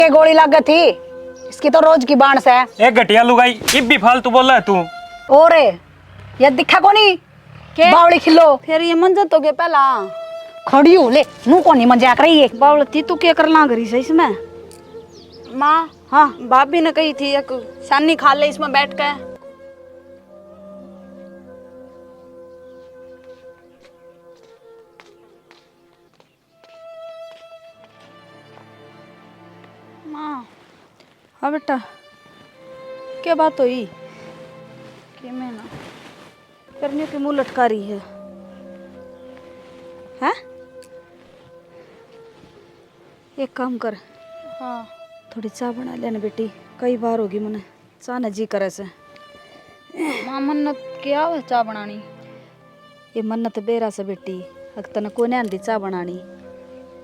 ये गोली लग गई थी, इसकी तो रोज की बांस है। एक घटिया लुगाई इब भी फालतू बोल रहा है तू। और ये दिखा कोनी के बावली खिलो फिर ये मंजा तो के पहला खड़ी हो ले नू कोनी मजाक रही है। बावलती तू क्या करना करी से इसमें? माँ हाँ भाभी ने कही थी एक शानी खा ले इसमें बैठ के। माँ हाँ बेटा क्या बात हुई? कि मैं ना करने की मुंह लटका रही है हैं? एक काम कर, हाँ थोड़ी चाय बना लेना बेटी, कई बार होगी मैंने चाह न जी करे से। माँ मन्नत क्या है चाय बनानी? ये मन्नत बेरा से बेटी अग तने कोने आंदी चाय बनानी,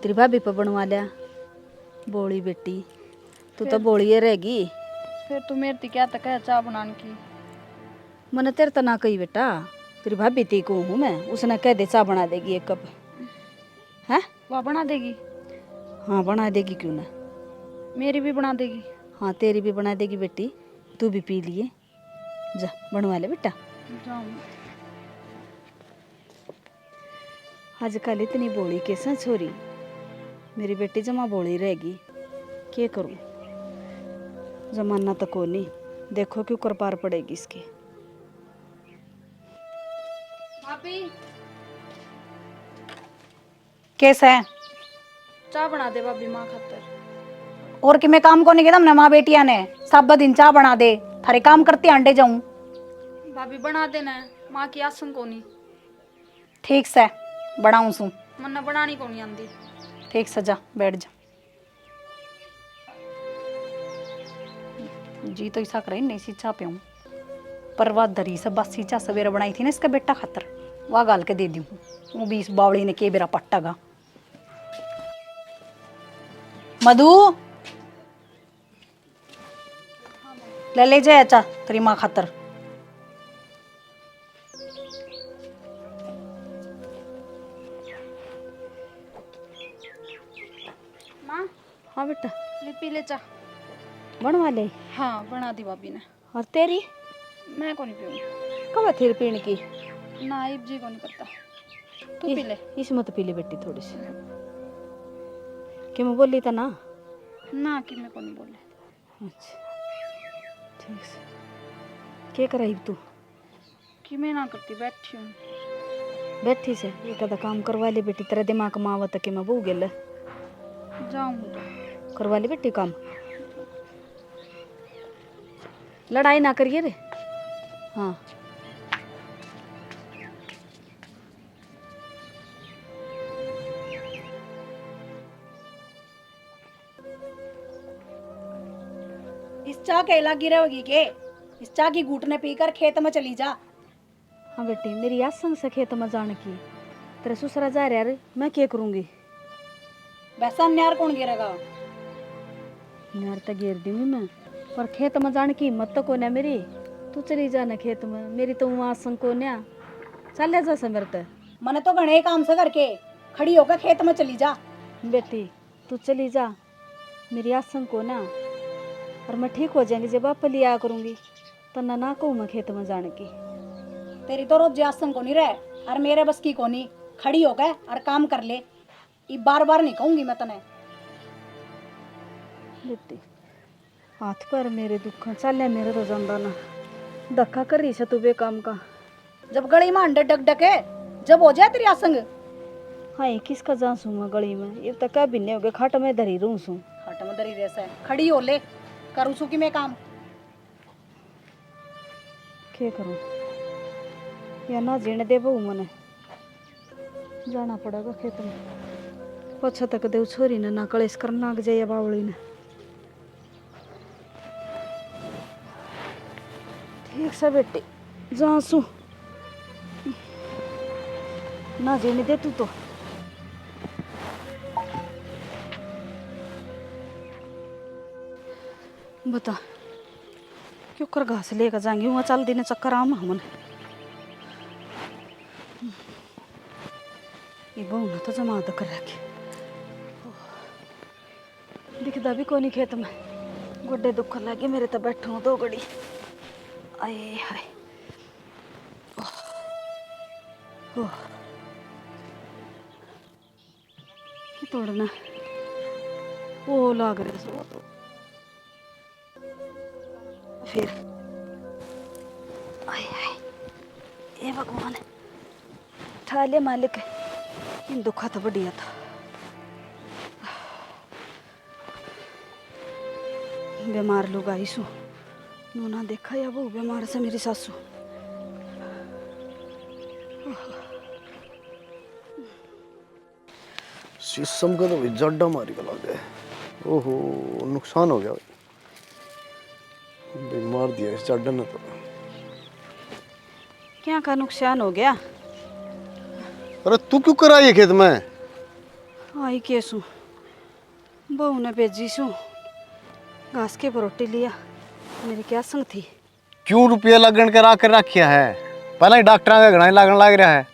तेरी भाभी पर बनवा लिया बोली बेटी, तू तो बोली है रहेगी। फिर तू मेरे ती क्या तक है चाय बनाने की? मैंने तेरे तो ना कही बेटा, तेरी भाभी ती को हूँ मैं, उसने कह दे चाय बना देगी एक कप है। वह बना देगी? हाँ बना देगी, क्यों ना, मेरी भी बना देगी। हाँ तेरी भी बना देगी बेटी, तू भी पी लिए, जा बनवा ले बेटा। आजकल इतनी बोली कैसा छोरी, मेरी बेटी जमा बोली रहेगी, क्या करूं, जमाना तो को नहीं, देखो क्यों कर पार पड़ेगी इसकी। भाभी कैसा है चाय बना दे भाभी माँ खातर। और कि मैं काम को नहीं किया हमने माँ बेटिया ने सब दिन चाह बना दे, थारे काम करते अंडे जाऊं। भाभी बना देना है, माँ की आसन को नहीं। ठीक से बनाऊं सू, मन्ना बनानी को नहीं आंदी। ठीक से जा बैठ जा। जी तो ऐसा करे नहीं सीचा पे हूँ पर वह दरी से बस सीचा सवेरे बनाई थी ना इसका बेटा खातर, वह गाल के दे दी हूँ, वो भी इस बावड़ी ने के बेरा पट्टा गा। मधु ले जाए अच्छा तेरी माँ खातर। माँ हाँ बेटा ले पी ले चाह। बनवा ले? हाँ बना दी भाभी ने। और तेरी? मैं को नहीं पीऊँ। कब थेर पीने की? ना इब जी को नहीं पता, तू पी ले। इसमें तो पी ले बेटी थोड़ी सी, कि मैं बोली था ना? ना कि मैं को नहीं बोले। अच्छा ठीक से, क्या कराई तू? कि मैं ना करती, बैठी हूँ। बैठी से एक आधा काम करवा ले बेटी, तेरा दिमाग में आवत कि मैं बहू गेल जाऊँ तो करवा ले बेटी काम, लड़ाई ना करिए रे। हाँ इस चाह के इला गिरे होगी के, इस चाह की घूटने पीकर खेत में चली जा। हाँ बेटी मेरी याद संग से खेत में जाने की, तेरे ससुरा जा रहा रे, मैं क्या करूँगी? वैसा न्यार कौन गिरेगा? यार तो घेर दूंगी मैं, पर खेत में जाने की हिम्मत तो कोने मेरी, तू चली जाना खेत में, मेरी तो वहाँ संग कोन्या चल जा से मेरे तो। मैंने तो घने काम से करके खड़ी होकर खेत में चली जा। बेटी तू चली जा, मेरी आसन को ना, और मैं ठीक हो जाएंगी जब आप लिया करूँगी, तो ना कहूँ मैं खेत में जाने की। तेरी तो रोज आसन को नहीं रहे और मेरे बस की को नहीं, खड़ी हो गए और काम कर ले, ये बार बार नहीं कहूंगी मैं तने। बेटी हाथ पर मेरे दुख चल मेरे तो जंदा ना धक्का कर रही से तू बे काम का। जब गली में अंडे डक डके जब हो जाए तेरी आसंग। हाँ किसका जा सू मैं गली में, ये तक क्या भिन्ने हो गए, खाट में धरी रू सू। हट में दरी रेसा है, खड़ी हो ले करूँ सू की मैं काम। क्या करूँ या ना जीने दे बहू मने, जाना पड़ेगा खेत में, पछा तक देव छोरी ने ना कलेश करना जाइए बावली ने। ठीक से बेटी जा सू ना जीने दे तू तो। बता क्यों कर घास लेकर जाएंगे वहाँ, चल देने चक्कर आम हमन। ये बहू ने तो जमा कर रखे, दिखदा भी कोनी खेत में। गोडे दुख लगे मेरे तो बैठूं 2 घड़ी। आए हाय ओह की तोड़ना वो लाग रहा सो तो फिर आए हाय ये भगवान ठाले मालिक इन दुखा तो बढ़िया था। बीमार लोग आई सु नूना देखा या वो बीमार से मेरी सासू। शीशम का तो भाई जड्डा मारी का लग गया। ओहो नुकसान हो गया भाई, बीमार दिया इस जड्डा ने तो। क्या का नुकसान हो गया? अरे तू क्यों करा ये खेत में? आई कैसू बहू ने भेजी सू घास के रोटी लिया। मेरी क्या संग थी? क्यों रुपया लगन के कर रखिया है? पहले ही डॉक्टर का घना लगन लग रहा है।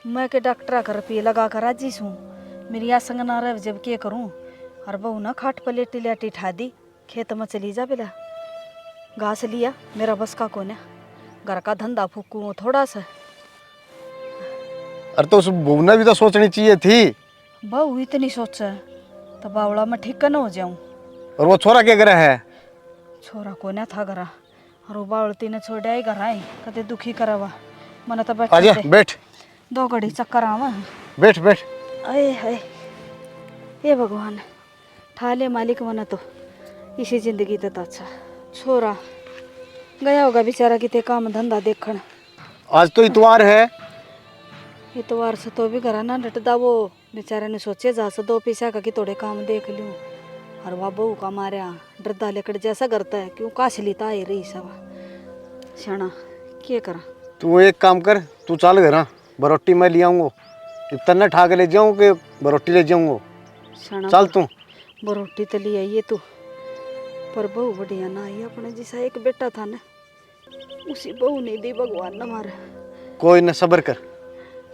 मैं के डॉक्टर का रुपये लगा कर राजी सू। मेरी आ संग ना रह जब क्या करूं। और बहू ना खाट पर लेटी लेटी ठा दी। खेत में चली जा बेला घास लिया। मेरा बस का कोने घर का धंधा फूकू थोड़ा सा। अरे तो उस बहू ने भी तो सोचनी चाहिए थी। बहू इतनी सोचे तो बावड़ा में ठीक न हो जाऊं। और वो छोरा क्या करे है? छोरा कोने था घरा और वो बावड़ती ने छोड़ा ही घर आई कदे दुखी करवा मन तो बैठ आजा बैठ 2 घड़ी चक्कर आवा। बैठ बैठ। अरे हाय ये भगवान ठाले मालिक मना तो इसी जिंदगी तो अच्छा। छोरा गया होगा बेचारा किते काम धंधा देखन। आज तो इतवार है। इतवार से तो भी घरा ना डटदा वो बेचारे ने सोचे जा से 2 पैसा का कि थोड़े काम देख लूं। और वह बहू का मारा डरदा लेकड़ जैसा करता है क्यों काशली ता ही रही सब शाना क्या करा। तू एक काम कर, तू चल घर बरोटी मैं ले आऊंगा। इतना ठा के ले जाऊँ कि बरोटी ले जाऊंगा। शाना चल तू। बरोटी तो ले आइए तू पर बहू बढ़िया ना आई। अपने जैसा एक बेटा था ना उसी बहू नहीं दी भगवान न मारे। कोई न सब्र कर,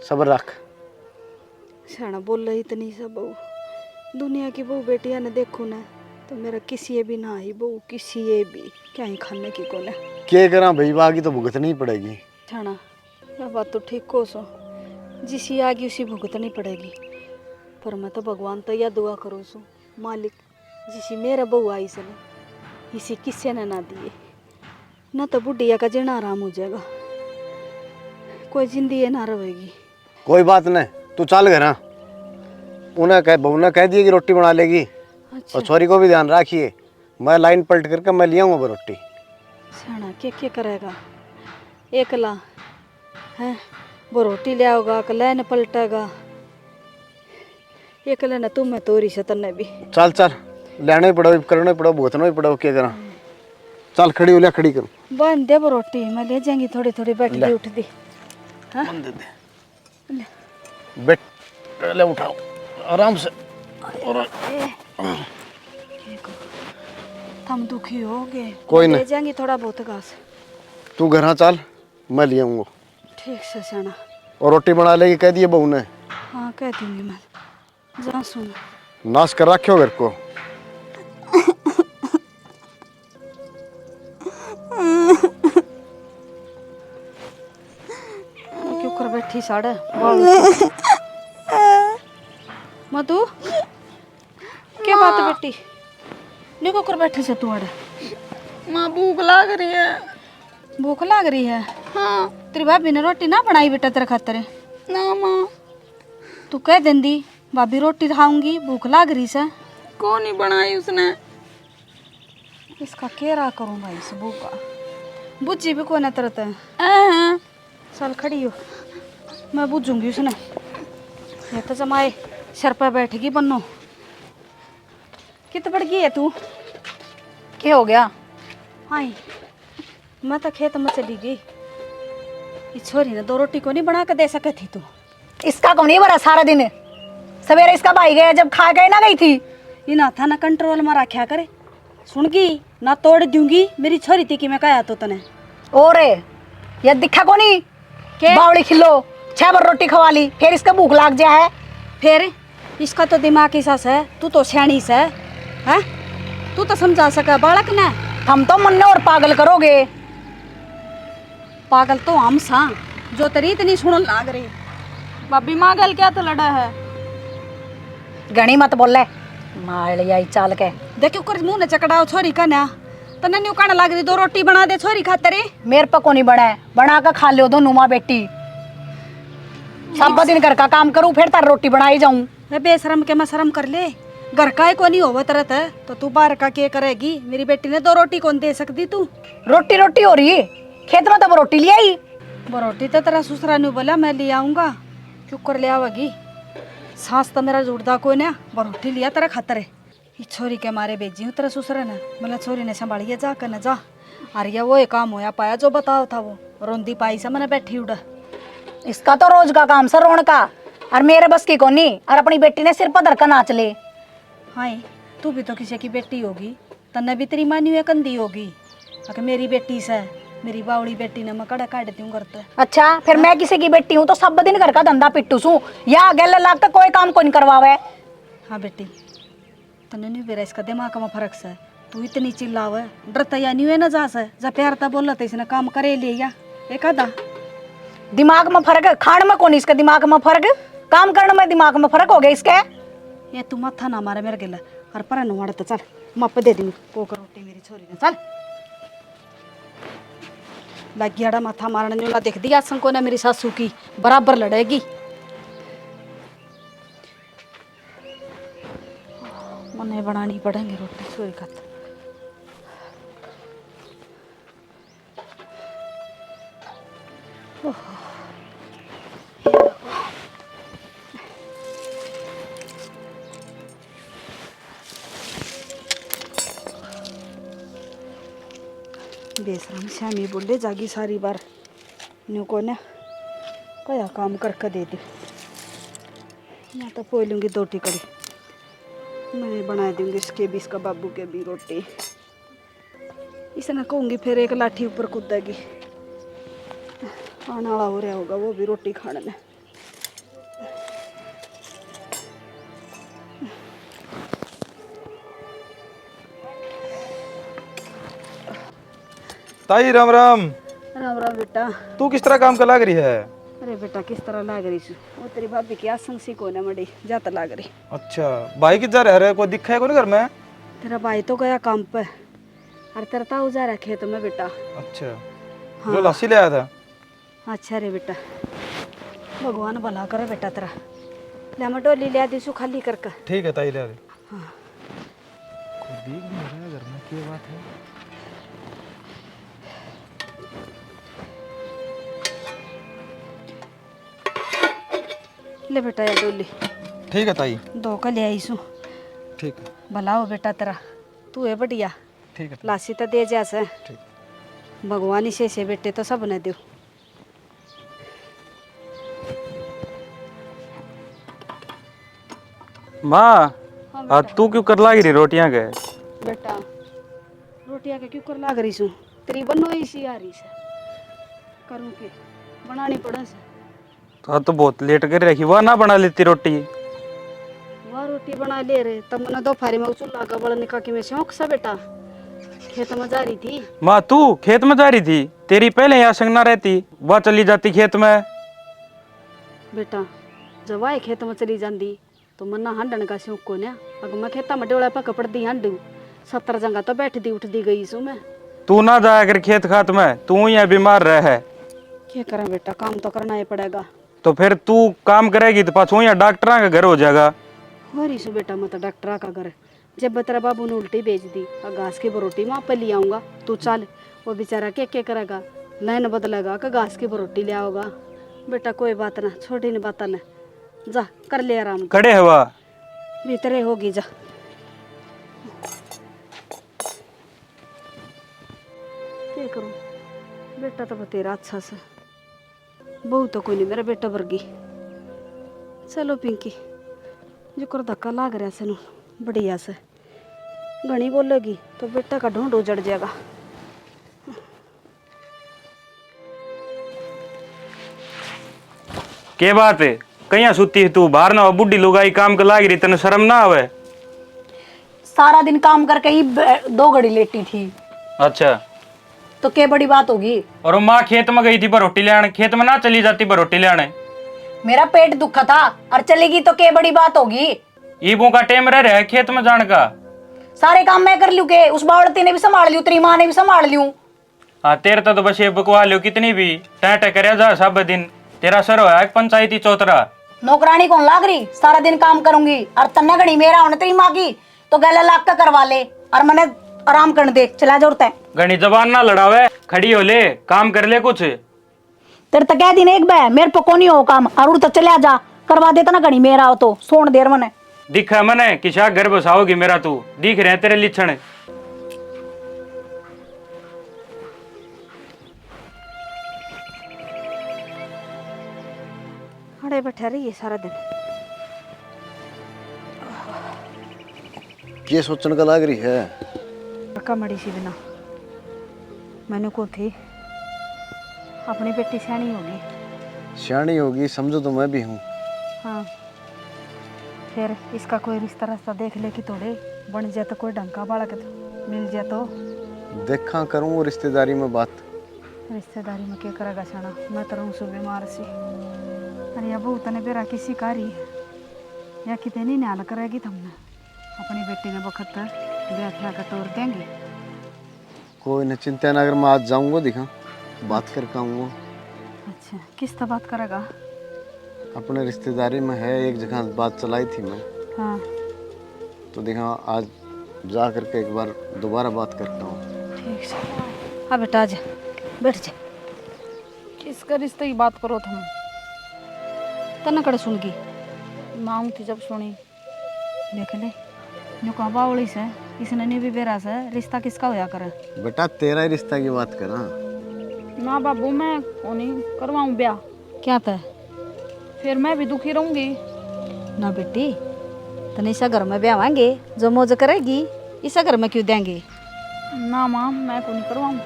सब्र रख। शाना बोल रही इतनी सा बहू दुनिया की बहू बेटियां ने देखो ना तो मेरा किसी भी ना आई बहू किसी भी क्या ही खाने की को ना क्या करा भाई, बागी तो भुगतनी ही पड़ेगी। शाना यह बात तो ठीक को सो जिसी आगी उसी भुगतनी पड़ेगी। पर मैं तो भगवान तो यह दुआ करूँ सो मालिक जिसी मेरा बहू आई से इसी किसी ने ना दिए ना तो बुढ़िया का जीना आराम हो जाएगा। कोई जिंदगी ना रहेगी। कोई बात नहीं, तू चल घर। उन्हें कह बहू ने कह दिया कि रोटी बना लेगी। अच्छा और छोरी को भी ध्यान रखिए। मैं लाइन पलट करके मैं ले आऊँगा रोटी। शाना क्या करेगा एकला है वो रोटी ले आओगा अकेला न पलटेगा। एकला न तुम मैं तोरी से तन्ने भी चल चल लेना ही पड़ो, करना ही पड़ो, भुगतना ही पड़ो। क्या करा? चल खड़ी हो, ले खड़ी कर। बन दे वो रोटी मैं ले जाएंगी थोड़ी थोड़ी बैठ दी उठ दी। हाँ दे दे बैठ ले उठाओ आराम से। और हम दुखी हो गए। कोई ले नहीं। जाएंगी थोड़ा बहुत घास। तू घर चल मैं ले आऊँगा। ठीक से शाना। और रोटी बना लेगी कह दिए बहू ने। हाँ कह दूंगी मैं जा सुन। नाश कर रखे घर को। क्यों कर बैठी साड़े मधु क्या बात है बेटी निको कर बैठी से तू अड़े। माँ भूख लाग रही है। भूख लग रही है? हाँ तेरी भाभी ने रोटी ना बनाई बेटा तेरे खातर? ना माँ। तू कह देंदी भाभी रोटी खाऊंगी भूख लग रही से। कौन ही बनाई उसने? इसका केरा करूं भाई इस भूख का बुझी भी कोई न तरत है। चल खड़ी हो मैं बुझूंगी उसने। ये तो जमाए सर पर बैठेगी बन्नो। कित बढ़ गई है तू? क्या हो गया? आई मैं तो खेत में चली गई। ये छोरी ने 2 रोटी को नहीं बना के दे सके थी तू? इसका कौन ही भरा सारा दिन? सवेरे इसका भाई गया जब खा के ना गई थी। ये ना था ना कंट्रोल में रखा करे। सुन गई ना तोड़ दूंगी मेरी छोरी थी कि मैं कहा तो तने। और ये दिखा को नहीं के बावड़ी खिलो 6 बार रोटी खवा ली फिर इसका भूख लाग जाए। फिर इसका तो दिमाग ही सास है तू तो सैनी से है तू तो समझा सका बालक ने। हम तो मन और पागल करोगे। पागल तो हम सा जो तेरी इतनी सुनन लाग रही। भाभी माँ गल क्या तो लड़ा है। गणी मत बोले मार आई चाल के। देखो कर मुंह ने चकड़ाओ छोरी का ना तने न्यू कहने लाग रही 2 रोटी बना दे छोरी खातिर। मेरे पे को नहीं बना बना कर खा लो दोनों माँ बेटी। सब दिन घर का काम करूं फिर तार रोटी बनाई जाऊं। मैं बेशरम के मैं शर्म कर ले। घर का ही को नहीं होवा तरत है तो तू बाहर का के करेगी। मेरी बेटी ने 2 रोटी कौन दे सकती तू। रोटी रोटी हो रही है खेत में, तब रोटी ले आई। वो रोटी तो तेरा ससुरा ने बोला मैं ले आऊंगा क्यों कर ले आवेगी। सांस तो मेरा जुड़दा कोई ना। वो रोटी लिया तेरा खातर है। ये छोरी के मारे भेजी हूँ तेरा ससुरा ने। मतलब छोरी ने संभालिए जा कर न जा। अरे वो एक काम होया पाया जो बताओ था वो रोंदी पाई से मैंने बैठी उड़ा। इसका तो रोज का काम सर रोण का और मेरे बस की कोनी। और अपनी बेटी ने सिर पर धरकर नाच ले। हाँ तू भी तो किसी की बेटी होगी तन्ने भी तेरी मानी हुई कंदी होगी। अगर मेरी बेटी से मेरी बावड़ी बेटी ने मैं कड़ा काट देती हूँ करते। अच्छा फिर मैं किसी की बेटी हूँ तो सब दिन घर का धंधा पिट्टू सू या गले लाग तक कोई काम कौन करवावे। हाँ बेटी तन्ने नहीं बेरा इसका दिमाग में फर्क से। तू इतनी चिल्लावे डरता या नहीं है ना जा से जा प्यार ता बोला तो इसने काम करे लिया एक आधा। दिमाग में फर्क खान में कौन इसके दिमाग में फर्क काम करने में दिमाग में फर्क हो गया इसके। ये तू मत्था ना मारे मेरे गिला और पर नवाड़ तो चल मप दे दी पोकर रोटी मेरी छोरी ने चल लगियाड़ा माथा मारने जो देख दिया संको ने मेरी सासू की बराबर लड़ेगी। मने बनानी पड़ेंगे रोटी छोरी खातर। बेशरम श्यामी बोले जागी सारी बार न्यू को ने क्या काम करके दे दी। मैं तो पोई लूँगी 2 टिकड़ी मैं बना दूँगी इसके भी इसका बाबू के भी रोटी। इसे ना कहूँगी फिर एक लाठी ऊपर कूदेगी। आने वाला हो रहा होगा वो भी रोटी खाने में। ताई राम राम। राम राम बेटा। तू किस तरह काम का लाग रही है? अरे बेटा किस तरह लाग रही छू वो तेरी भाभी की आसंग सी को ना मड़ी जाता लाग रही। अच्छा भाई किधर रह रहे कोई दिखा है कोई घर में? तेरा भाई तो गया काम पे और तेरा ताऊ जा रहा खेत में बेटा। अच्छा लो लस्सी ले आया था। अच्छा रे बेटा भगवान भला करे बेटा तेरा। ले मैं डोली ले आती खाली करके। ठीक है ताई ले आ दे। हाँ कोई देख नहीं रहा घर में क्या बात है। ले बेटा ये डोली। ठीक है ताई। 2 का ले आई सू। ठीक है भला हो बेटा तेरा तू है बढ़िया। ठीक है लासी तो दे जैसे ठीक। भगवान ही से बेटे तो सब ने दो। माँ तू क्यों कर लागी रही रोटियां के? बेटा रोटियां के क्यों कर लाग रही सू तेरी बनो इसी आ रही से करूँ के बनानी पड़े से। तो बहुत लेट कर रखी वह ना बना लेती रोटी। वह रोटी बना ले रहे तब मैंने दोपहर में चूल्हा का बड़ा निकाह के में शौक सा बेटा खेत में जा रही थी। माँ तू खेत में जा रही थी? तेरी पहले यहाँ संग ना रहती वह चली जाती खेत में। बेटा जब आए खेत में चली जाती तो मन्ना हांडन का शौक को ना अगर मैं खेता में डोला पक पड़ दी हांडू 70 जगह तो बैठ दी उठ दी गई सू मैं। तू ना जाया कर खेत खात में तू यहाँ बीमार रह है। क्या करें बेटा काम तो करना ही पड़ेगा। तो फिर तू काम करेगी तो पाछू यहाँ डॉक्टर का घर हो जाएगा। हो रही सू बेटा मैं तो डॉक्टर का घर जब तेरा बाबू ने उल्टी भेज दी और घास की बरोटी वहाँ पे ले आऊँगा तू चल वो बेचारा क्या करेगा लाइन बदलेगा कि घास की बरोटी ले आओगा। बेटा कोई बात ना छोटी नहीं बात ना जा कर ले आराम खड़े हवा भीतरे होगी जा। क्या करूं बेटा तो तेरा अच्छा से बहू तो कोई नहीं मेरा बेटा वर्गी। चलो पिंकी जो कर धक्का लाग रहा से बढ़िया से घनी बोलेगी तो बेटा का ढूंढ उजड़ जाएगा। के बात है कहीं सुती है तू बाहर ना बुढ़ी लुगाई काम के लाग रही तने शर्म ना आवे? सारा दिन काम करके ही 2 घड़ी लेटी थी। अच्छा, तो क्या बड़ी बात होगी। और वो माँ खेत में गई थी बरोटी ले आने, खेत में ना चली जाती बरोटी ले आने। मेरा पेट दुखा था और चलेगी तो क्या बड़ी बात होगी। ईबू का टेम रह रहा है खेत में जाने का। सारे काम मैं कर लूं के, उस बावड़ती ने भी संभाल लियो, तेरी माँ ने भी संभाल लियो। हाँ, तेरे तो बस ये बकवा लो कितनी भी टैट करे जा सब दिन। तेरा सर होया एक पंचायती चौतरा। नौकरानी कौन लाग रही, सारा दिन काम करूंगी और तन्ना घड़ी मेरा होने तेरी माँ की तो गला लाग का करवा ले और मैंने आराम करने दे। चला जरूरत है घनी जबान ना लड़ावे, खड़ी हो ले, काम कर ले कुछ। तेरे तो कह दिन एक बे मेरे पे कोनी हो काम और तो चले जा करवा देता ना घड़ी मेरा हो तो सोन देर मने दिखा मने किसा घर बसाओगी मेरा, तू दिख रहे हैं तेरे लिछण। खड़े बैठे रहिए सारा दिन। ये सोचने का लाग रही है। पक्का मड़ी सी बिना मैंने को थी अपनी बेटी सियानी होगी। सियानी होगी समझो तो मैं भी हूँ। हाँ, फिर इसका कोई रिश्ता रास्ता देख ले कि थोड़े बन जाए तो कोई ढंग का बालक मिल जाए तो। देखा करूँ वो रिश्तेदारी में बात। रिश्तेदारी में क्या करेगा साना, मैं तो रहूँ सुबह बीमार सी। अरे अब उतने बेरा किसी कारी है या कितने नहीं न्याल करेगी तुमने अपनी बेटी ने बखत ब्याह कर तोड़ देंगे। कोई न चिंता न, अगर मैं आज जाऊँगा दिखा बात करके आऊँगा। अच्छा, किस तरह बात करेगा। अपने रिश्तेदारी में है एक जगह बात चलाई थी मैं, हाँ तो देखा आज जा करके एक बार दोबारा बात करता हूँ। ठीक है। हाँ बेटा आजा बैठ जा। किसका रिश्ते की बात करो तुम। तना कड़े सुन गई मांग थी जब सुनी। देख ले नो कहा बावली से इसने नहीं भी बेरा से रिश्ता किसका होया करे। बेटा तेरा ही रिश्ता की बात करा। ना बाबू मैं कोनी करवाऊं ब्याह, क्या था फिर मैं भी दुखी रहूंगी। ना बेटी तने इसा घर में ब्यावांगे जो मौज करेगी इसा घर में क्यों देंगे। ना माँ मैं कोनी करवाऊं,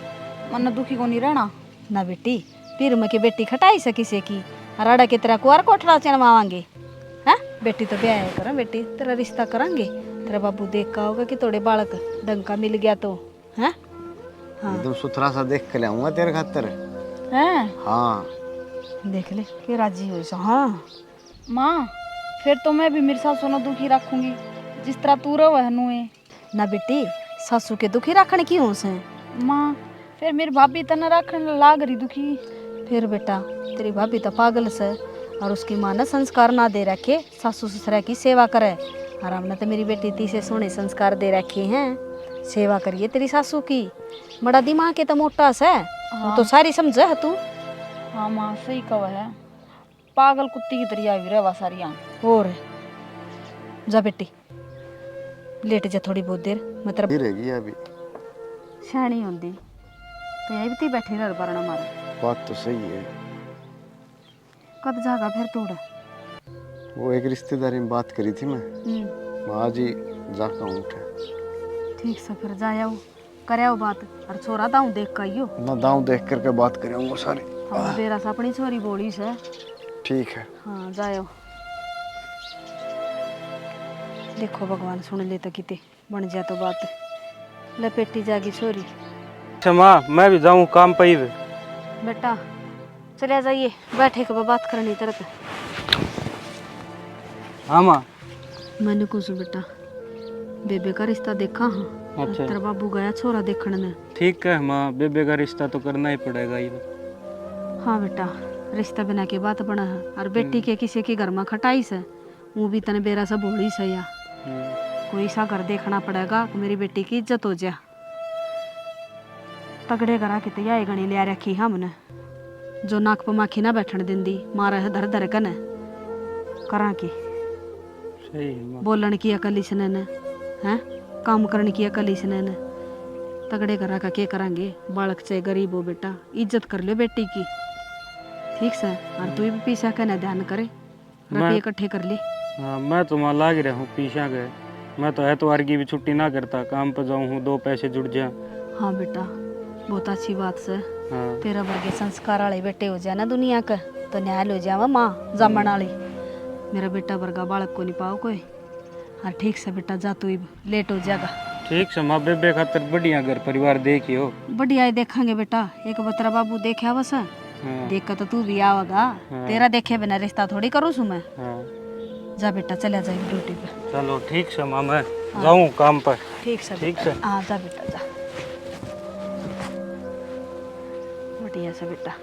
मन दुखी को नहीं रहना। ना बेटी पीर में की बेटी खटाई सकी से की राड़ा की तरह कुआर कोठरा चनवावांगे। हैं बेटी तो ब्याह करा बेटी तेरा रिश्ता करांगे। तेरा बाबू देख का होगा कि थोड़े बालक ढंग का मिल गया तो हैं। हाँ एकदम सुथरा सा देख के लाऊंगा तेरे खातर। हैं हाँ देख ले कि राजी हो सो। हाँ माँ फिर तो मैं भी मेरी सासू ने दुखी रखूंगी जिस तरह तू रहो है। ना बेटी सासू के दुखी रखने की हो से। माँ फिर मेरी भाभी तना रखने लाग रही दुखी। फिर बेटा तेरी भाभी तो पागल से और उसकी माँ ने संस्कार ना दे रखे सासू ससुरा की सेवा करे। और हमने तो मेरी बेटी ती से सोने संस्कार दे रखे हैं, सेवा करिए तेरी सासू की। बड़ा दिमाग के तो मोटा से वो तो सारी समझे है तू। हाँ माँ सही कहा है, पागल कुत्ती की तरह आई रहा सारिया। और जा बेटी लेट जा थोड़ी बहुत देर मैं तेरा रहेगी अभी। सियाणी होंदी तो यही भी बैठी रह बरना मारे। बात तो सही है। कब जागा फिर तोड़। वो एक रिश्तेदारी में बात करी थी मैं आज ही जाकर उठे। ठीक से फिर जाओ कराओ बात और छोरा दाऊं देख का आइयो ना दाऊं देख करके बात करेंगे सारी। हम बेरा से अपनी छोरी बोली से। ठीक है। हाँ जाओ देखो भगवान सुन ले तो किते बन जा तो बात लपेटी जागी छोरी। अच्छा माँ मैं भी जाऊँ काम पे ही। बेटा चले जाइए बैठे के बात करनी तरह। हाँ माँ। मैंने कुछ बेटा बेबे का रिश्ता देखा। हाँ अच्छा तेरा बाबू गया छोरा देखने ने। ठीक है माँ, बेबे का रिश्ता तो करना ही पड़ेगा ये। हाँ बेटा रिश्ता बिना के बात बना है और बेटी के किसी के घर में खटाई से वो भी तने बेरा से बोली से या कोई सा घर देखना पड़ेगा कि मेरी बेटी की इज्जत हो जा। तगड़े करा के तैयारी गणी लिया रखी हमने जो नाक पर माखी ना बैठन देंदी मारा है धर धर कने करा की सही है माँ। बोलन की अकल इसने ने हैं काम करने की अकल इसने ने तगड़े करा का के करांगे। बालक चाहे गरीब हो बेटा इज्जत कर ले बेटी की। ठीक से और तू भी पीछा का ना ध्यान करे रुपये इकट्ठे कर ले। हाँ मैं तो वहाँ लाग रहा हूँ पीछा गए। मैं तो एतवार की भी छुट्टी ना करता, काम पर जाऊँ हूँ 2 पैसे जुड़ जाए। हाँ बेटा बहुत अच्छी बात से। हाँ तेरा वर्गे संस्कार वाले बेटे हो जाए ना दुनिया का तो न्याय हो जावा माँ जामन वाली। मेरा बेटा वर्गा बालक को नहीं पाओ कोई हाँ ठीक से बेटा जा, तू लेट हो जाएगा। ठीक से माँ बेबे खातर बढ़िया घर परिवार देखियो। बढ़िया ही देखेंगे बेटा, एक बतरा बाबू देखे बस, हाँ देख कर तो तू भी आवेगा। हाँ। तेरा देखे बिना रिश्ता थोड़ी करूँ सु मैं। हाँ जा बेटा, चला जाएगी ड्यूटी पे। चलो ठीक से माँ, मैं जाऊँ काम पर। ठीक से ठीक बेटा। से। हाँ जा बेटा जा। बढ़िया से बेटा,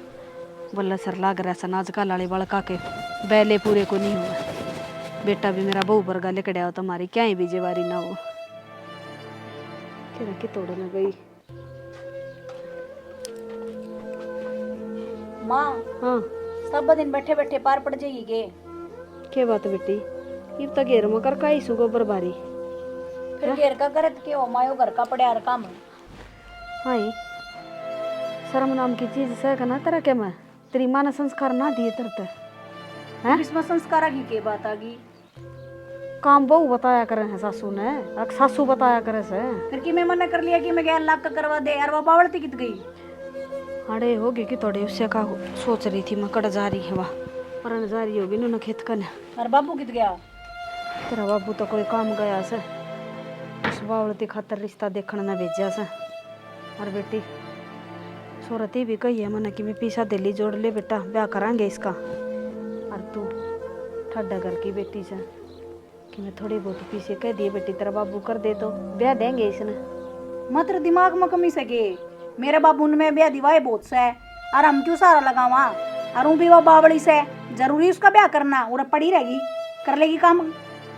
बोला सर लाग रहा सन आजकल लाड़ी बड़का के बैले पूरे को नहीं हुआ। बेटा भी मेरा बहू वर्गा लिकड़िया हो, तुम्हारी क्या ही बीजेवारी ना हो। तेरा की तोड़ न गई। माँ हाँ सब दिन बैठे बैठे पार पड़ जाएगी क्या बात है बेटी, इब तक घेर में कर का ही गोबर बारी। फिर घेर का करत के हो मायो घर का पड़े हर काम। हाँ शर्म नाम की चीज से ना तेरा क्या मैं तेरी माँ ने संस्कार ना दिए तरते हैं। इसमें संस्कार आगी के बात आगी। काम बहू बताया करे है सासू ने, अक सासू बताया करे से। फिर कि मैं मना कर लिया कि मैं 11 लाख का करवा दे यार, वो बावड़ती कित गई। अरे होगी कि थोड़े उससे का सोच रही थी मैं, कट जा रही है वहाँ पर जा रही होगी ना खेत कने। और बाबू कित गया। तेरा बाबू तो कोई काम गया से, उस बावड़ती खातर रिश्ता देखने न भेजा से। और बेटी सूरती भी कही है मैंने कि मैं पीछा दिल्ली जोड़ ले बेटा, ब्याह करांगे इसका। और तू ठड्डा घर की बेटी से कि मैं थोड़ी बहुत पीछे कह दिए बेटी तेरा बाबू कर दे तो ब्याह देंगे इसने। मात्र दिमाग में कमी सके, मेरे बाबू ने ब्याह दिवाए बहुत से और हम क्यों सारा लगावा। और भी वो बावड़ी से जरूरी उसका ब्याह करना, और पड़ी रहेगी कर लेगी काम।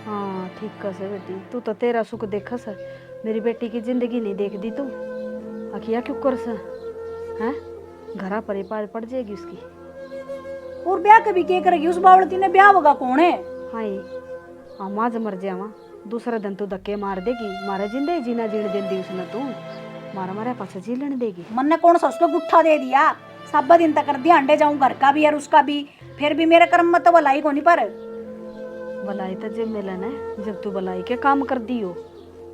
हाँ ठीक कसे बेटी, तू तो तेरा सुख देखा से, मेरी बेटी की जिंदगी नहीं देख दी तू। अखिया क्यों कर से हैं, घरा पर ही पार पड़ जाएगी उसकी। और ब्याह कभी के करेगी उस बावड़ती ने, ब्याह होगा कौन है। हाँ माँ मर जावा दूसरा दिन तू धक्के मार देगी, मारे जिंदगी जीना जीने देंदी उसने तू, मारा मारे पास जी लेने देगी। मन ने कौन सा उसको गुट्ठा दे दिया, सब दिन तक कर दिया अंडे जाऊं घर का भी और उसका भी। फिर भी मेरे कर्म में तो भलाई को नहीं पर भलाई तो जब मिलन है, जब तू भलाई के काम कर दी हो,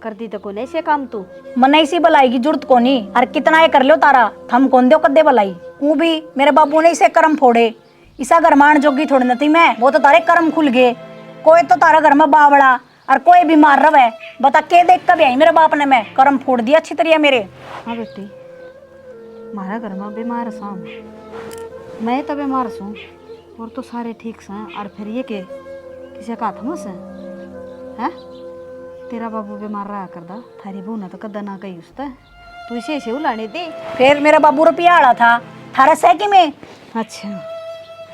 कर दी तो कौन ऐसे काम तू। मन इसी भलाई की जरूरत को नहीं, और कितना ये कर लो तारा थम कौन दो कदे भलाई। वो भी मेरे बाबू ने इसे कर्म फोड़े, इसा घर मान जोगी थोड़ी न थी मैं, वो तो तारे कर्म खुल गए। कोई तो तारा घर में बावड़ा और कोई बीमार रवे, बता के देख कभी आई मेरे बाप ने मैं कर्म फोड़ दिया अच्छी तरह मेरे। हाँ बेटी हमारा घर में बीमार साम, मैं तो बीमार सूँ और तो सारे ठीक से। और फिर ये के किसी का हाथ में से है, तेरा बाबू बीमार रहा करदा, थारी बहू ने तो कदा ना कही उसते, तू इसे ऐसे उलाने दे। फिर मेरा बाबू रुपया आड़ा था थारा सैकी में। अच्छा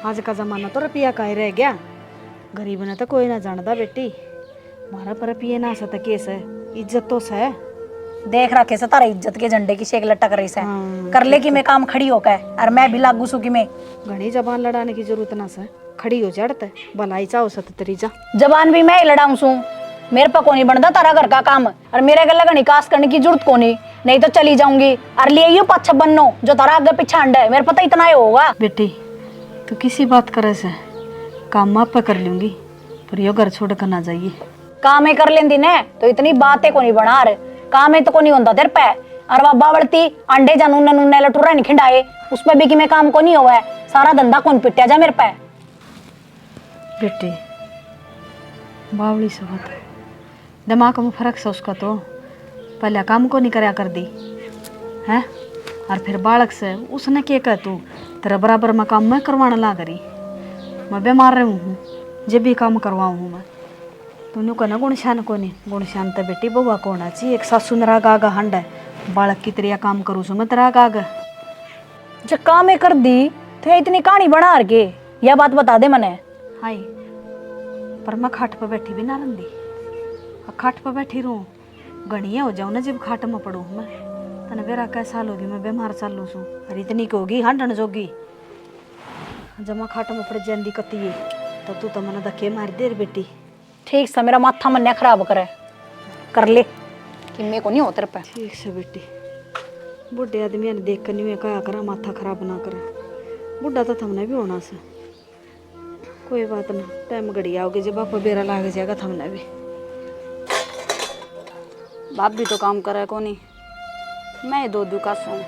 आज का जमाना तो रुपया का ही रह गया, गरीब ने तो कोई ना जानता बेटी, मारा पर रुपये ना सता केस है, इज्जत तो से। देख रखे से तारा इज्जत के झंडे की शेक लटक रही से। हाँ, कर ले कि मैं काम खड़ी होकर, और मैं भी लागू सू की मैं। घनी जबान लड़ाने की जरूरत ना से, खड़ी हो जाते भलाई चाहो सत तेरी जा। जबान भी मैं ही लड़ाऊं सू, मेरे पर को नहीं बनता तारा घर का काम, और मेरे गले का निकास करने की जरूरत को नहीं तो चली जाऊंगी और ले यू पाछा बननो जो तारा आगे पीछे अंडा है, मेरे पता इतना ही होगा। बेटी तू किसी बात करे से काम आप कर लूंगी, पर यो घर छोड़ कर ना जाइए। काम ही कर लेंदी ने तो इतनी बातें को नहीं बना रहे, काम ही तो को नहीं होता तेरे पे। और बाबा बढ़ती अंडे जा नूने नूने लटूरा नहीं खिंडाए, उस पे भी कि मैं काम को नहीं हुआ है, सारा धंधा कौन पिटिया जा मेरे पे। बेटी बावली से बात दिमाग में फर्क से उसका, तो पहले काम को नहीं कराया कर दी है, और फिर बालक से उसने क्या कह तू तेरा बराबर में काम मैं करवाना ला करी, मैं बीमार रही हूँ जब भी काम करवाऊँ हूँ मैं। तूने कहना गुणशान को नहीं, गुणशान तो बेटी बउआ को होना चाहिए, एक सासू ने राग आगा हंड है, बालक की तरह काम करूँ सो मैं तेरा आगा। जब काम ही कर दी तो इतनी कहानी बना के यह बात बता दे मने। हाय पर मैं खाट पर बैठी भी ना रंदी, खाट पर बैठी रहूँ घनी हो जाऊँ ना जब खाट में पड़ूँ मैं, तने बेरा कै साल होगी मैं बीमार चालू सूँ, और इतनी की होगी हंडन जोगी। जब मैं खाट में पड़ जाती कती है तो तू तो मैंने धक्के मार दे रे बेटी। ठीक से मेरा माथा मन खराब करे, कर ले कि मेरे को नहीं होता पे। ठीक से बेटी, बुढ़े आदमी ने देख कर नहीं कहा करा माथा खराब ना करे, बुढ़ा तो थमने भी होना से, कोई बात ना टाइम घड़ी आओगे जब आप बेरा लाग जाएगा थमने भी। बाप भी तो काम करे को नहीं, मैं दो का सो।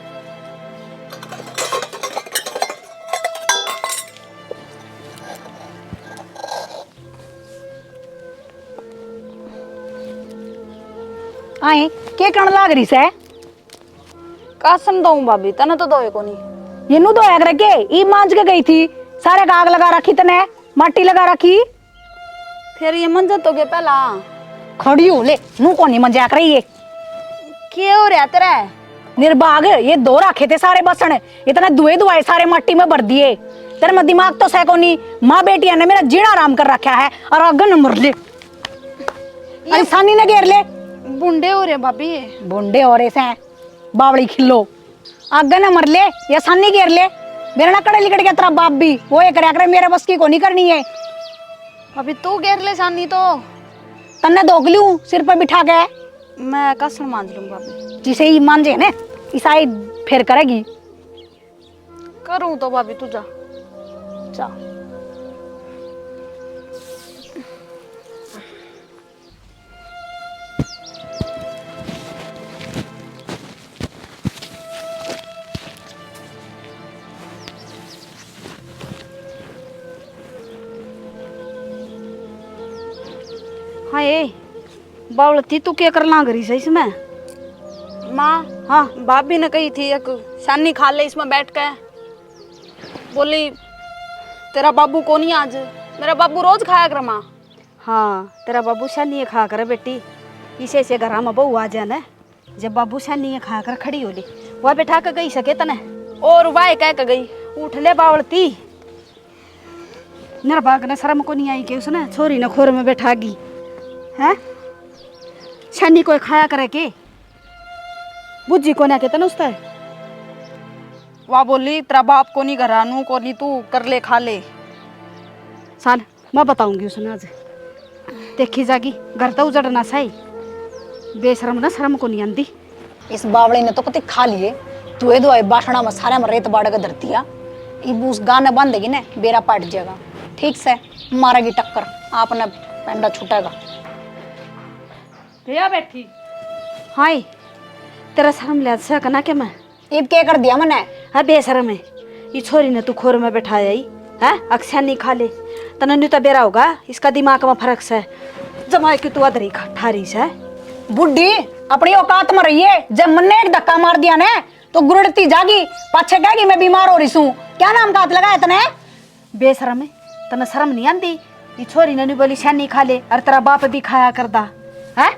आए के कण लाग रही से कासन दो भाभी तने तो दोए को नहीं। ये नु धोया कर के ई मांज के गई थी, सारे गाग लगा रखी तने, माटी लगा रखी। फिर ये मंजत तो गए पहला खड़ी हो ले नु कोनी मंजा कर ये के हो रहा तेरा। निर्भाग ये दो रखे थे सारे बसन, इतने दुए दुआए सारे मट्टी में भर दिए। तेरे में दिमाग तो सह कोनी। माँ बेटिया ने मेरा जीना आराम कर रखा है और अगन मर ले इंसानी ने घेर ले। बुंडे हो रहे भाभी ये। बुंडे हो रहे से बावड़ी खिलो आगे न मर ले या सानी घेर ले। मेरा ना कड़े लिकड़ के तेरा बाप भी वो ये करे करे मेरे बस की को नहीं करनी है। अभी तू घेर ले सानी तो तन्ने दोग लूं सिर पर बिठा के। मैं कासन मांज लूं भाभी। जिसे ही मांझे ने ईसाई फिर करेगी। करूं तो भाभी तू जा। जा हाँ ये बावलती तू क्या कर लाग रही है इसमें। माँ हाँ भाभी ने कही थी एक सानी खा ले इसमें बैठ के। बोली तेरा बाबू को नहीं आज, मेरा बाबू रोज खाया कर माँ। हाँ तेरा बाबू सानी खा कर बेटी, इसे से घर में बहू आ जाए ना। जब बाबू सानी खा कर खड़ी हो ली वह बैठा के गई सके तने और वाह कह के गई उठ ले बावलती। निर्भाग ने शर्म को नहीं आई कि उसने छोरी ने खोर में बैठा गी है। छन्नी कोई खाया करे के बुज्जी को ना कहते ना उसका। वह बोली तेरा बाप को नहीं घरानू को नहीं तू कर ले खा ले। सान मैं बताऊंगी उसने आज देखी जागी घर तो उजड़ना सही। बेशरम ना शर्म को नहीं आंदी। इस बावड़े ने तो कति खा लिए दुए दुआए बासना में सारे में रेत बाड़ के धरतिया। इस गाने बांधेगी ने बेरा पाट जाएगा। ठीक से मारेगी टक्कर आपने पेंडा छूटेगा। भैया बैठी हाय तेरा शर्म लिया से कना के मैं ईद के कर दिया मैंने। है बेशरम है ये छोरी ने तू खोर में बैठाया ही है। अक्सर नहीं खा ले तना नहीं तो बेरा होगा इसका दिमाग में फर्क से जमाए कि तू अदरी ठारी से। बुढ़ी अपनी औकात में रही है। जब मन ने एक धक्का मार दिया ने तो गुरड़ती जागी पाछे कहेगी मैं बीमार हो रही हूँ। क्या नाम का हाथ लगाया तने। बेशरम है तना शर्म नहीं आंदी। ये छोरी ने नहीं बोली शानी खा ले और तेरा बाप भी खाया करदा है।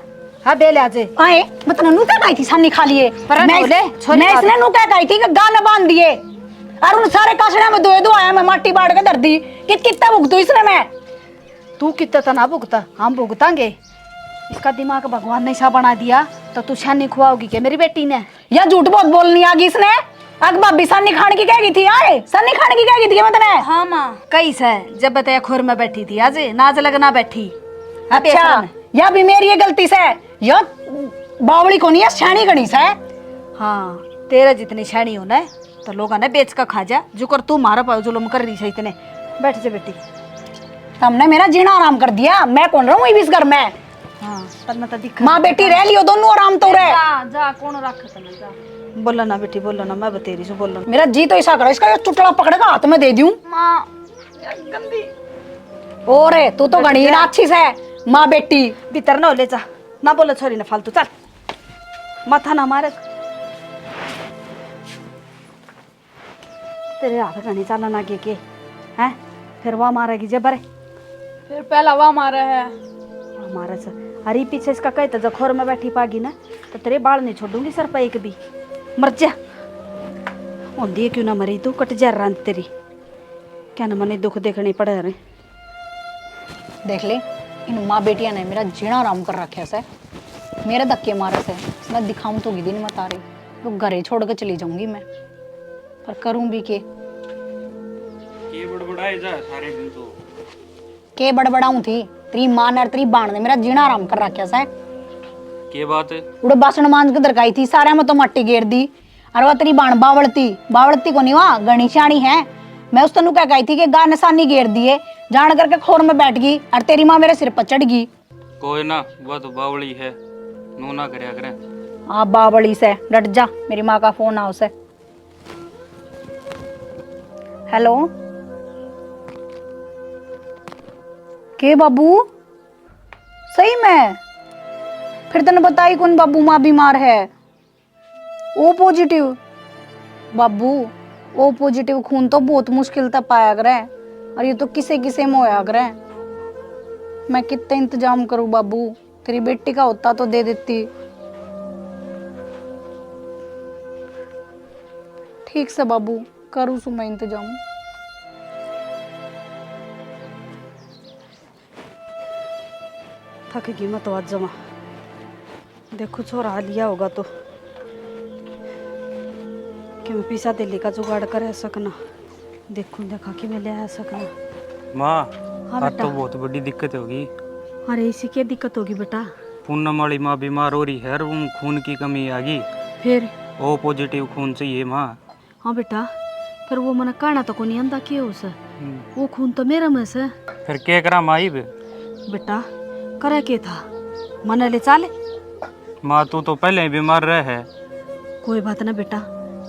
हाँ बेले आज आए मतलब नुका खाई थी सानी खा लिए। मैं इसने नुका खाई थी कि गाना बांध दिए और उन सारे कासड़ा में दुए दुआया मैं माटी बाड़ के धर दी। कितना भुगतू इसने मैं। तू कितना तो ना भुगता हम भुगतांगे। इसका दिमाग भगवान ने ऐसा बना दिया तो तू शानी खुआओगी क्या मेरी बेटी ने। या झूठ बहुत बोलनी आ गई इसने। अग भाभी सानी खाने की कह गई थी। आए सानी खाने की कह गई थी मतलब। हाँ माँ कई से जब बताया खोर में बैठी थी आज नाज लगना बैठी। अच्छा या भी मेरी ये गलती से या बावड़ी को नहीं है छानी गणी से। हाँ तेरा जितनी छानी हो ना तो लोगों ने बेच कर खा जा जो कर तू मारा पाओ जुलम कर रही है इतने। बैठ जा बेटी तुमने मेरा जीना आराम कर दिया। मैं कौन रहूं इस घर में। हाँ पर मैं तो दिखा माँ बेटी रह लियो दोनों आराम तो रहे। जा जा कौन रख तने जा। बोलो ना बेटी बोलो ना मैं बतेरी से बोलो। मेरा जी तो ऐसा करो इसका चुटड़ा पकड़ेगा हाथ में दे दूं। माँ गंदी और तू तो घड़ी ना अच्छी से माँ बेटी भीतर ना ले जा ना बोलो छोरी ने फालतू चल माथा ना मारे। तेरे हाथ घनी चाला ना के हैं फिर वह मारेगी जे बरे फिर पहला वह मारा है। वह मारे से अरे पीछे इसका कहते जब खोर में बैठी पागी ना तो तेरे बाल नहीं छोड़ूंगी सर पर एक भी। मर जा होंदी क्यों ना मरी तू कट जा रांत तेरी क्या ना मने दुख देखने पड़े रहे। देख ले इन माँ बेटिया ने मेरा जीना आराम कर रखे से मेरे धक्के मारे से। मैं दिखाऊं तो गिदी नहीं मत आ रही तो घरे छोड़ के चली जाऊंगी मैं। पर करूं भी के बड़बड़ाए जा सारे दिन तो के बड़बड़ाऊं थी। तेरी माँ ने तेरी बाण ने मेरा जीना आराम कर रखे से। के बात है उड़े बासन मांझ के दरकाई थी सारे में तो मट्टी घेर दी। और वह तेरी बाण बावड़ती को नहीं वहाँ गणी शानी है। मैं उस तनु क्या कही थी कि गा निशानी घेर दिए जान करके खोर में बैठ गई और तेरी माँ मेरे सिर पर चढ़ गई। कोई ना वह तो बावली है नू ना करया करे। आप बावली से डट जा। मेरी माँ का फोन आओ से। हेलो के बाबू सही में फिर तने बताई कौन बाबू माँ बीमार है? ओ पॉजिटिव बाबू, ओ पॉजिटिव खून तो बहुत मुश्किल तक पाया करे, और ये तो किसे किसे में होया करे। मैं कितना इंतजाम करूं बाबू, तेरी बेटी का होता तो दे देती। ठीक से बाबू, करूँ सु मैं इंतजाम। थक गई मैं तो आज जमा। देखो छोरा लिया होगा तो कि मैं पिसा दिल्ली का जुगाड़ कर सकना। देखूं देखा कि मैं ले आ सकना। माँ हाँ आज बेटा। तो बहुत बड़ी दिक्कत होगी। अरे इसी क्या दिक्कत होगी बेटा? पूनम वाली माँ बीमार हो रही है और खून की कमी आ गई। फिर? ओ पॉजिटिव खून चाहिए माँ। हाँ बेटा, फिर वो मना कहना तो कोनी आंदा क्यों उसे? वो खून तो मेरा में से। फिर क्या करा माई बे? बेटा करे के था, मना ले चाले। माँ तू तो पहले ही बीमार रहे है। कोई बात ना बेटा,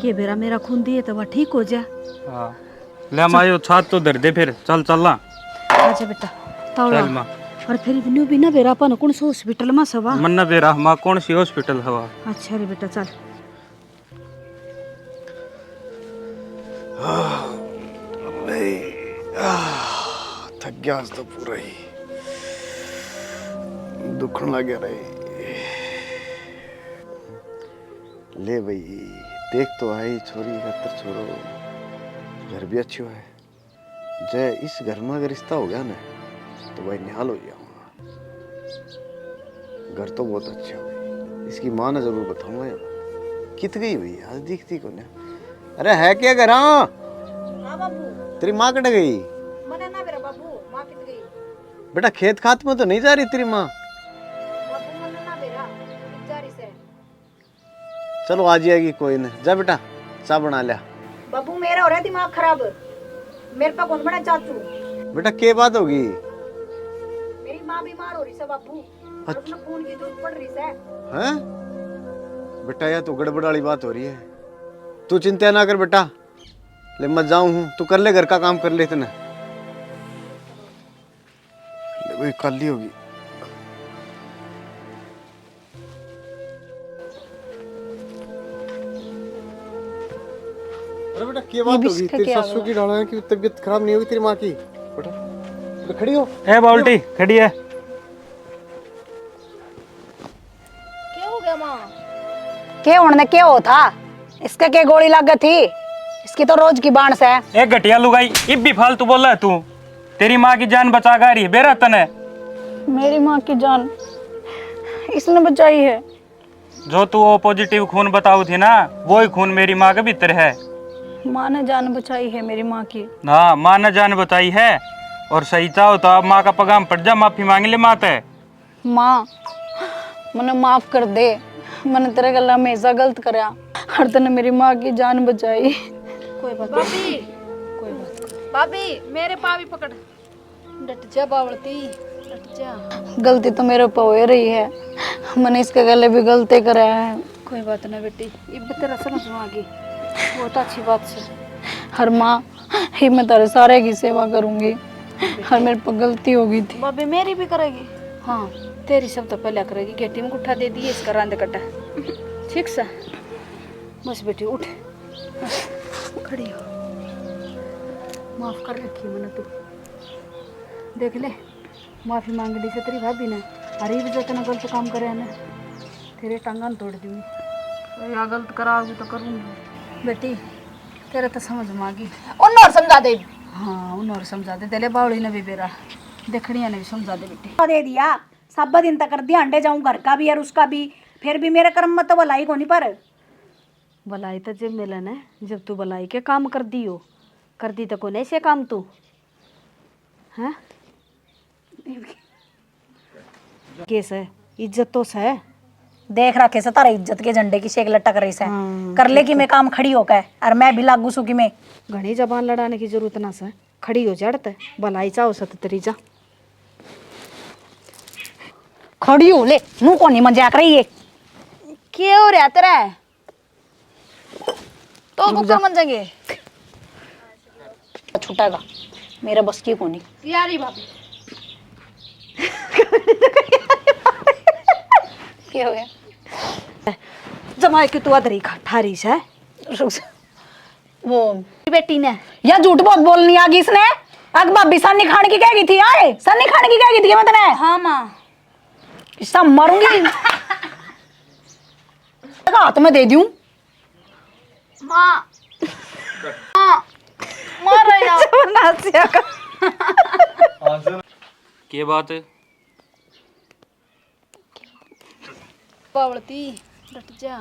के बेरा मेरा खून दिए तो वह ठीक हो जाए। हाँ ले माँ यो छात तो धर दे, फिर चल चलना। आजा बेटा तौला। चल माँ। और फिर न्यू भी ना बेरा अपन कौन सा हॉस्पिटल में सवा? मन्ना बेरा माँ कौन सी हॉस्पिटल हवा? अच्छा रे बेटा चल। थक गया आज तो पूरा ही, दुखन लग गया रही। ले भाई देख तो आई छोरी खतर छोरो, घर भी अच्छी है। जय इस घर में अगर रिश्ता हो गया ना तो भाई निहाल हो जाऊंगा। घर तो बहुत अच्छा हो गई, इसकी माँ ने जरूर बताऊंगा यार। कित गई भाई आज दिखती को ना। अरे है क्या घर? हाँ बाबू, तेरी माँ कट गई? मने ना मेरा बाबू, माँ कित गई? बेटा खेत खात में तो नहीं जा रही तेरी माँ? बाबू मने ना मेरा, कित जा रही से? चलो आ जाएगी कोई नहीं। जा बेटा चाय बना लिया। बाबू मेरा हो रहा है दिमाग खराब, मेरे पे कौन बना चाचू? बेटा क्या बात होगी? मेरी माँ बीमार हो रही है बाबू, और अपना खून की जरूरत पड़ रही है। हैं? बेटा यह तो गड़बड़ वाली बात हो रही है। तू चिंता ना कर बेटा, ले मत जाऊं हूँ, तू कर ले घर का काम कर ले इतना। वही कल ही होगी। अरे बेटा क्या बात होगी? तेरी सासू की डाला की तबीयत खराब नहीं होगी तेरी माँ की? बेटा बेटा खड़ी हो। ए बाल्टी खड़ी है। क्या हो गया माँ? क्या होने क्या हो था? इसके क्या गोली लग गई थी? इसकी तो रोज की बांस है। एक घटिया लुगाई, इब भी फालतू बोल रहा है तू। तेरी माँ की जान बचा गा रही है बेरा तने। मेरी माँ की जान इसने बचाई है। जो तू ओ पॉजिटिव खून बताऊ थी ना, वो ही खून मेरी माँ के भीतर है। माँ ने जान बचाई है मेरी माँ की। हाँ माँ ने जान बचाई है, और सही चाहो तो अब माँ का पगाम पड़ जा, माफी मांग ले माँ ते। माँ मने माफ कर दे, मैंने तेरे गला में ऐसा गलत करा, हर तने मेरी माँ की जान बचाई। कोई बात भाभी, कोई बात। भाभी मेरे पा भी पकड़। डट जा बावलती, डट जा। गलती तो मेरे पे हो रही है, मैंने इसके गले भी गलती करा है। कोई बात ना बेटी, इब तेरा समझ में आ गई, बहुत अच्छी बात से। हर माँ ही मैं तेरे सारे की सेवा करूंगी, हर मेरे पर गलती हो गई थी। भाभी मेरी भी करेगी? हाँ तेरी सब तो पहले करेगी। गेटी में गुठा दे दिए इसका रांद कटा। ठीक सा बस बेटी उठ, बस खड़ी हो। माफ कर रखी मैंने, तू देख ले माफी मांग ली से तेरी भाभी ने। अरे भी जतना गलत काम करे ना, तेरे टांगन तोड़ दूंगी। या गलत कराओगी तो करूंगी। बेटी तेरे तो समझ में आ गई। उन और समझा दे। हाँ उन और समझा दे, तेरे बावड़ी ने भी बेरा देखड़िया ने भी समझा दे बेटी। दे दिया सब दिन तक कर दिया, अंडे जाऊं घर का भी और उसका भी, फिर भी मेरे कर्म में तो भलाई को नहीं। पर भलाई तो जब मिलन है, जब तू भलाई के काम कर दी हो, कर दी तो कौन ऐसे काम तू है? केस है इज्जत तो है। देख रखे से तारा इज्जत के झंडे की शेक लटक रही से। हाँ, कर ले कि मैं काम खड़ी होकर, और मैं भी लागू सू कि मैं घनी जबान लड़ाने की जरूरत ना से, खड़ी हो जड़ते भलाई चाहो सत तेरी जा। खड़ी हो ले, मुंह को नहीं मजाक रही है। क्या हो रहा तेरा? तो ऊपर मन जाएंगे छुटेगा मेरा बस की को नहीं। यारी भाभी क्या हो गया? जमाई की तू अधरी ठारी से रुक जा। वो बेटी ने या झूठ बहुत बोलनी आ गई इसने। अग भाभी सन्नी खान की कह गई थी आए सन्नी खान की कह गई थी मैं तने। हाँ माँ सब मरूंगी। हाथ में दे दूं। माँ मार रहे हो के बात है? पावड़ती डट जा